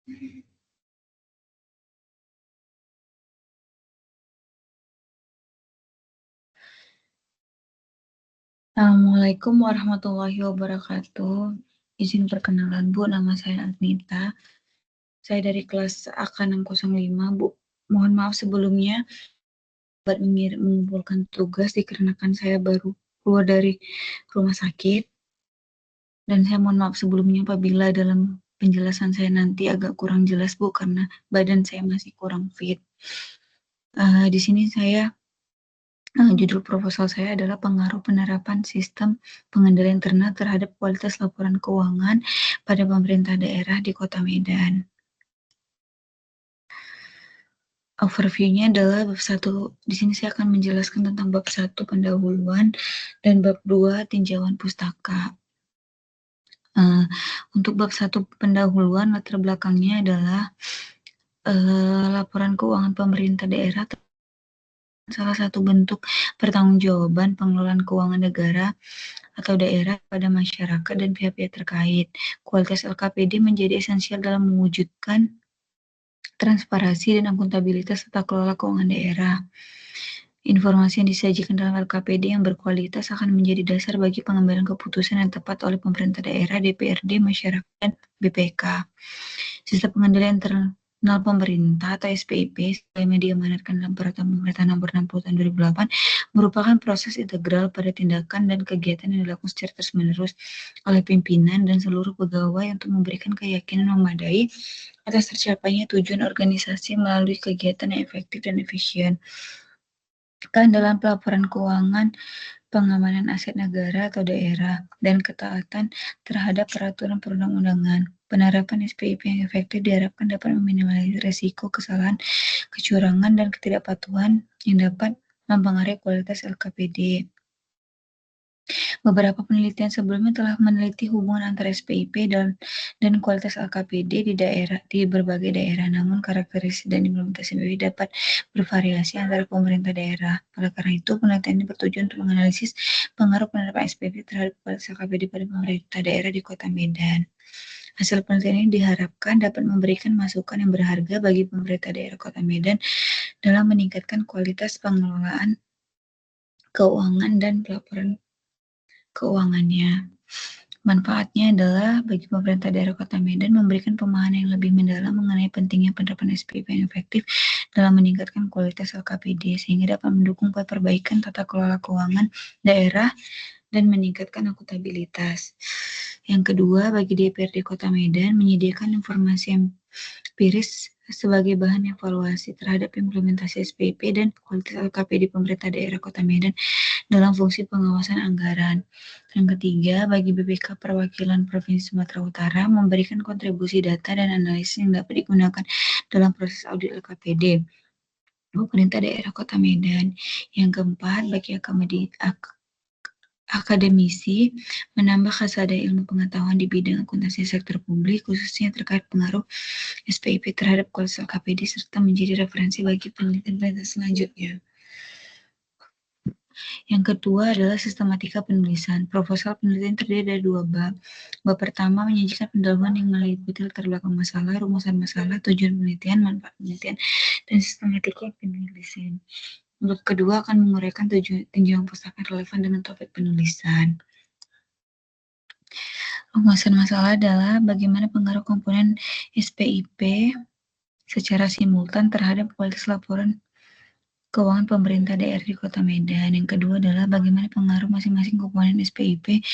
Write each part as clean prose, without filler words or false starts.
Assalamualaikum warahmatullahi wabarakatuh. Izin perkenalan Bu, nama saya Agnita. Saya dari kelas AK 605 Bu. Mohon maaf sebelumnya buat mengumpulkan tugas dikarenakan saya baru keluar dari rumah sakit. Dan saya mohon maaf sebelumnya apabila dalam penjelasan saya nanti agak kurang jelas Bu, karena badan saya masih kurang fit. Di sini saya judul proposal saya adalah pengaruh penerapan sistem pengendalian internal terhadap kualitas laporan keuangan pada pemerintah daerah di Kota Medan. Overview-nya adalah bab 1. Di sini saya akan menjelaskan tentang bab 1 pendahuluan dan bab 2 tinjauan pustaka. Untuk bab 1 pendahuluan, latar belakangnya adalah laporan keuangan pemerintah daerah salah satu bentuk pertanggungjawaban pengelolaan keuangan negara atau daerah pada masyarakat dan pihak-pihak terkait. Kualitas LKPD menjadi esensial dalam mewujudkan transparansi dan akuntabilitas tata kelola keuangan daerah. Informasi yang disajikan dalam LKPD yang berkualitas akan menjadi dasar bagi pengambilan keputusan yang tepat oleh pemerintah daerah, DPRD, masyarakat, dan BPK. Sistem pengendalian internal pemerintah atau SPIP sebagaimana diamanatkan dalam Peraturan Pemerintah Nomor 60 Tahun 2008 merupakan proses integral pada tindakan dan kegiatan yang dilakukan secara terus-menerus oleh pimpinan dan seluruh pegawai untuk memberikan keyakinan memadai atas tercapainya tujuan organisasi melalui kegiatan yang efektif dan efisien. Dalam pelaporan keuangan, pengamanan aset negara atau daerah, dan ketaatan terhadap peraturan perundang-undangan. Penerapan SPIP yang efektif diharapkan dapat meminimalisir risiko kesalahan, kecurangan, dan ketidakpatuhan yang dapat mempengaruhi kualitas LKPD. Beberapa penelitian sebelumnya telah meneliti hubungan antara SPIP dan kualitas LKPD di berbagai daerah, namun karakteristik dan implementasi SPIP dapat bervariasi antara pemerintah daerah. Oleh karena itu, penelitian ini bertujuan untuk menganalisis pengaruh penerapan SPIP terhadap kualitas LKPD pada pemerintah daerah di Kota Medan. Hasil penelitian ini diharapkan dapat memberikan masukan yang berharga bagi pemerintah daerah Kota Medan dalam meningkatkan kualitas pengelolaan keuangan dan pelaporan keuangannya. Manfaatnya adalah bagi pemerintah daerah Kota Medan memberikan pemahaman yang lebih mendalam mengenai pentingnya penerapan SPIP yang efektif dalam meningkatkan kualitas LKPD sehingga dapat mendukung perbaikan tata kelola keuangan daerah dan meningkatkan akuntabilitas. Yang kedua, bagi DPRD Kota Medan menyediakan informasi empiris sebagai bahan evaluasi terhadap implementasi SPIP dan kualitas LKPD pemerintah daerah Kota Medan dalam fungsi pengawasan anggaran. Yang ketiga, bagi BPK Perwakilan Provinsi Sumatera Utara memberikan kontribusi data dan analisis yang dapat digunakan dalam proses audit LKPD pemerintah daerah Kota Medan. Yang keempat, bagi akademisi menambah kasadar ilmu pengetahuan di bidang akuntansi sektor publik, khususnya terkait pengaruh SPIP terhadap kualitas LKPD serta menjadi referensi bagi penelitian selanjutnya. Yang kedua adalah sistematika penulisan. Proposal penelitian terdiri dari 2 bab. Bab pertama menyajikan pendahuluan yang meliputi latar belakang masalah, rumusan masalah, tujuan penelitian, manfaat penelitian, dan sistematika penulisan. Bab kedua akan menguraikan tinjauan pustaka relevan dengan topik penulisan. Rumusan masalah adalah bagaimana pengaruh komponen SPIP secara simultan terhadap kualitas laporan keuangan pemerintah daerah di Kota Medan. Yang kedua adalah bagaimana pengaruh masing-masing komponen SPIP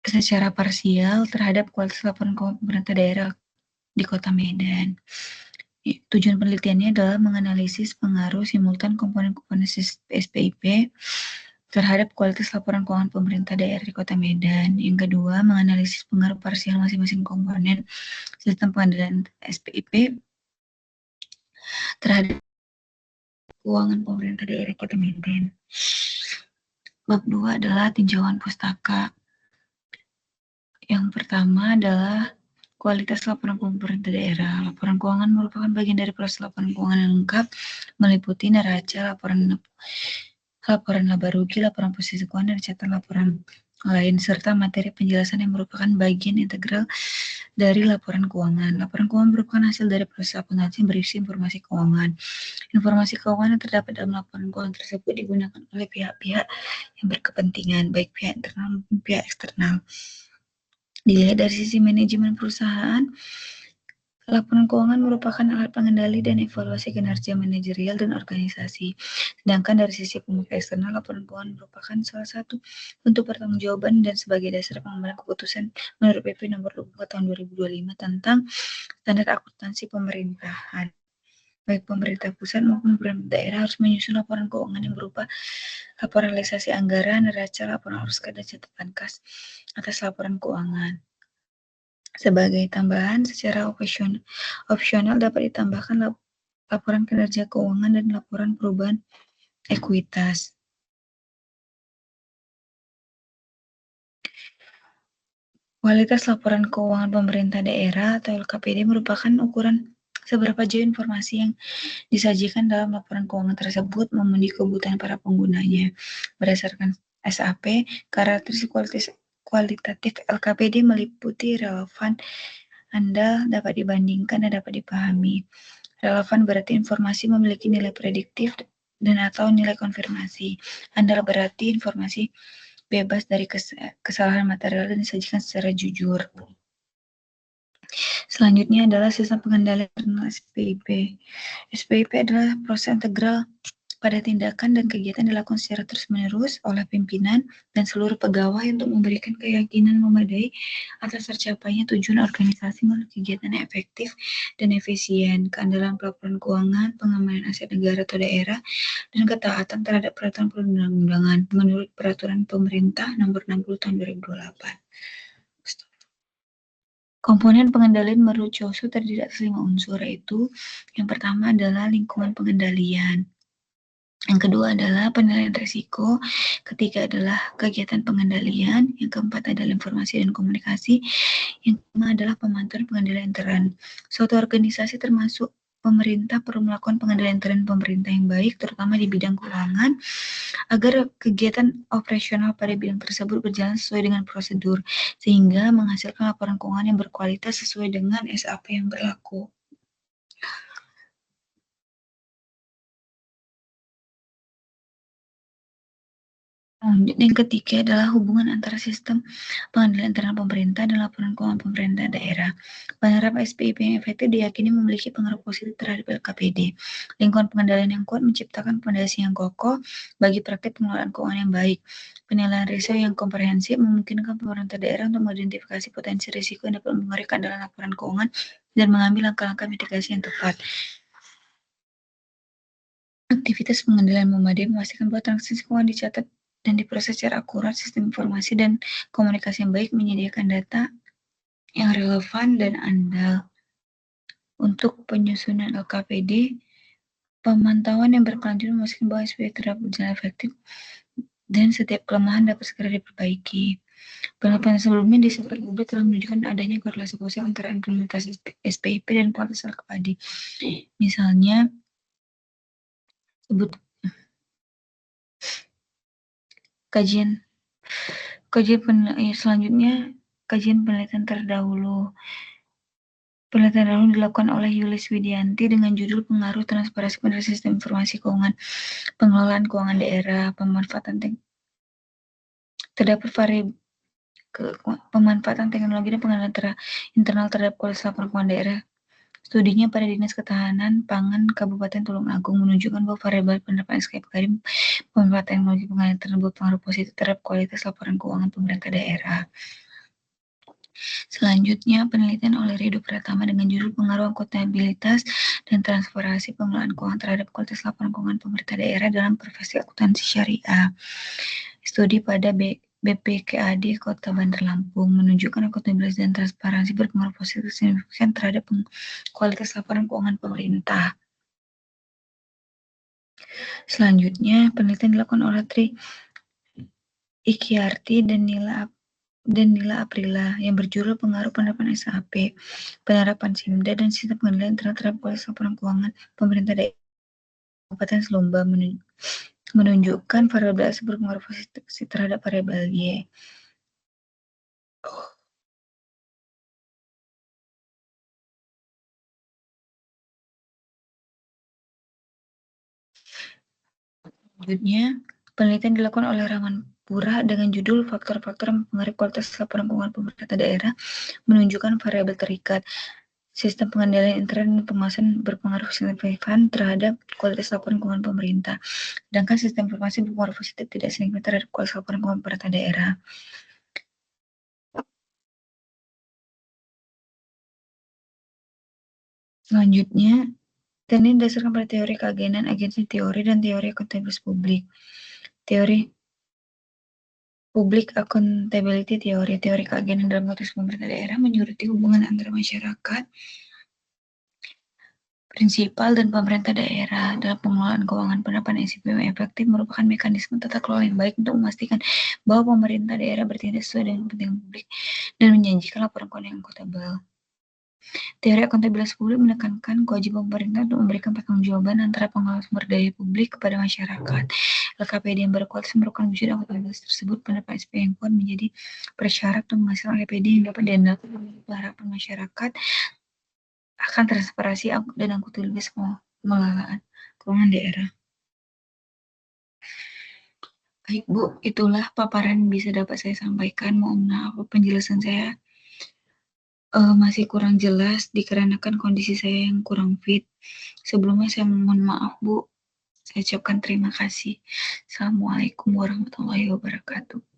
secara parsial terhadap kualitas laporan keuangan pemerintah daerah di Kota Medan. Tujuan penelitiannya adalah menganalisis pengaruh simultan komponen-komponen SPIP terhadap kualitas laporan keuangan pemerintah daerah di Kota Medan. Yang kedua, menganalisis pengaruh parsial masing-masing komponen sistem pengendalian SPIP terhadap keuangan pemerintah daerah Kota Medan. Bab 2 adalah tinjauan pustaka. Yang pertama adalah kualitas laporan pemerintah daerah. Laporan keuangan merupakan bagian dari proses laporan keuangan yang lengkap, meliputi neraca, laporan laba rugi, laporan posisi keuangan, dan catatan laporan lain, serta materi penjelasan yang merupakan bagian integral dari laporan keuangan. Laporan keuangan merupakan hasil dari proses akuntansi yang berisi informasi keuangan. Informasi keuangan yang terdapat dalam laporan keuangan tersebut digunakan oleh pihak-pihak yang berkepentingan, baik pihak internal maupun pihak eksternal. Dilihat dari sisi manajemen perusahaan, laporan keuangan merupakan alat pengendali dan evaluasi kinerja manajerial dan organisasi. Sedangkan dari sisi pemakai eksternal, laporan keuangan merupakan salah satu bentuk pertanggungjawaban dan sebagai dasar pengambilan keputusan menurut PP nomor 24 tahun 2025 tentang standar akuntansi pemerintahan. Baik pemerintah pusat maupun pemerintah daerah harus menyusun laporan keuangan yang berupa laporan realisasi anggaran, neraca, laporan arus kas, dan catatan kas atas laporan keuangan. Sebagai tambahan, secara opsional dapat ditambahkan laporan kinerja keuangan dan laporan perubahan ekuitas. Kualitas laporan keuangan pemerintah daerah atau LKPD merupakan ukuran seberapa jauh informasi yang disajikan dalam laporan keuangan tersebut memenuhi kebutuhan para penggunanya. Berdasarkan SAP, karakteristik kualitatif LKPD meliputi relevan, andal, dapat dibandingkan, dan dapat dipahami. Relevan berarti informasi memiliki nilai prediktif dan atau nilai konfirmasi. Andal berarti informasi bebas dari kesalahan material dan disajikan secara jujur. Selanjutnya adalah sistem pengendalian internal SPIP. SPIP adalah proses integral pada tindakan dan kegiatan dilakukan secara terus-menerus oleh pimpinan dan seluruh pegawai untuk memberikan keyakinan memadai atas tercapainya tujuan organisasi melalui kegiatan yang efektif dan efisien, keandalan pelaporan keuangan, pengamanan aset negara atau daerah, dan ketaatan terhadap peraturan perundang-undangan menurut peraturan pemerintah nomor 60 tahun 2028. Komponen pengendalian menurut COSU terdiri atas 5 unsur, yaitu yang pertama adalah lingkungan pengendalian. Yang kedua adalah penilaian risiko, ketiga adalah kegiatan pengendalian, yang keempat adalah informasi dan komunikasi, yang kelima adalah pemantauan pengendalian intern. Suatu organisasi termasuk pemerintah perlu melakukan pengendalian intern pemerintah yang baik, terutama di bidang keuangan, agar kegiatan operasional pada bidang tersebut berjalan sesuai dengan prosedur, sehingga menghasilkan laporan keuangan yang berkualitas sesuai dengan SAP yang berlaku. Yang ketiga adalah hubungan antara sistem pengendalian internal pemerintah dan laporan keuangan pemerintah daerah. Penerapan SPIP yang efektif diyakini memiliki pengaruh positif terhadap LKPD. Lingkungan pengendalian yang kuat menciptakan fondasi yang kokoh bagi praktik pengelolaan keuangan yang baik. Penilaian risiko yang komprehensif memungkinkan pemerintah daerah untuk mengidentifikasi potensi risiko yang dapat mempengaruhi keandalan laporan keuangan dan mengambil langkah-langkah mitigasi yang tepat. Aktivitas pengendalian memadai memastikan bahwa transaksi keuangan dicatat dan diproses secara akurat. Sistem informasi dan komunikasi yang baik menyediakan data yang relevan dan andal. Untuk penyusunan LKPD, pemantauan yang berkelanjutan memastikan bahwa SPIP terdapat berjalan efektif dan setiap kelemahan dapat segera diperbaiki. Penelitian sebelumnya di sektor publik telah menunjukkan adanya korelasi positif antara implementasi SPIP dan kualitas LKPD. Misalnya, kajian selanjutnya, kajian penelitian terdahulu. Penelitian terdahulu dilakukan oleh Yulis Widianti dengan judul Pengaruh Transparansi pada Sistem Informasi Keuangan Pengelolaan Keuangan Daerah, pemanfaatan teknologi dan pengendalian internal terhadap kualitas laporan keuangan daerah. Studinya pada Dinas Ketahanan Pangan Kabupaten Tulungagung menunjukkan bahwa variabel penerapan SKP Kadin pemanfaatan teknologi pengendalian tersebut pengaruh positif terhadap kualitas laporan keuangan pemerintah daerah. Selanjutnya, penelitian oleh Rido Pratama dengan judul Pengaruh Akuntabilitas dan Transparansi Pengelolaan Keuangan terhadap Kualitas Laporan Keuangan Pemerintah Daerah dalam Profesi Akuntansi Syariah. Studi pada BPKAD Kota Bandar Lampung menunjukkan akuntabilitas dan transparansi berpengaruh positif signifikan terhadap kualitas laporan keuangan pemerintah. Selanjutnya, penelitian dilakukan oleh Tri Ikyarti dan Nila Aprila yang berjudul Pengaruh Penerapan SAP, Penerapan SIMDA dan Sistem Pengendalian terhadap Kualitas Laporan Keuangan Pemerintah Daerah Kabupaten Selumba menunjukkan variabel S berpengaruh positif terhadap variabel Y. Selanjutnya, penelitian dilakukan oleh Rahman Pura dengan judul Faktor-faktor yang mempengaruhi kualitas laporan keuangan pemerintah daerah menunjukkan variabel terikat. Sistem pengendalian intern dan pengawasan berpengaruh signifikan terhadap kualitas laporan keuangan pemerintah. Sedangkan sistem informasi berpengaruh positif tidak signifikan terhadap kualitas laporan keuangan pemerintah daerah. Selanjutnya, ini didasarkan pada teori keagenan agensi teori dan teori akuntabilitas publik. Teori Public Accountability Theory, teori keagenan dalam konteks pemerintah daerah menyoroti hubungan antara masyarakat, prinsipal, dan pemerintah daerah dalam pengelolaan keuangan. Penerapan SIP yang efektif merupakan mekanisme tata kelola yang baik untuk memastikan bahwa pemerintah daerah bertindak sesuai dengan kepentingan publik dan menjanjikan laporan keuangan yang akuntabel. Teori akuntabilitas publik menekankan kewajiban pemerintah untuk memberikan pertanggungjawaban antara pengelola sumber daya publik kepada masyarakat. LKPD yang berkualitas merupakan wujud akuntabilitas tersebut. Penerapan SP yang kuat menjadi persyarat untuk menghasilkan LKPD yang dapat diandalkan untuk harapan masyarakat akan transparansi dan akuntabilitas pengelolaan keuangan daerah. Baik Bu, itulah paparan yang bisa dapat saya sampaikan. Mohon maaf penjelasan saya masih kurang jelas dikarenakan kondisi saya yang kurang fit. Sebelumnya saya mohon maaf Bu. Saya ucapkan terima kasih. Assalamualaikum warahmatullahi wabarakatuh.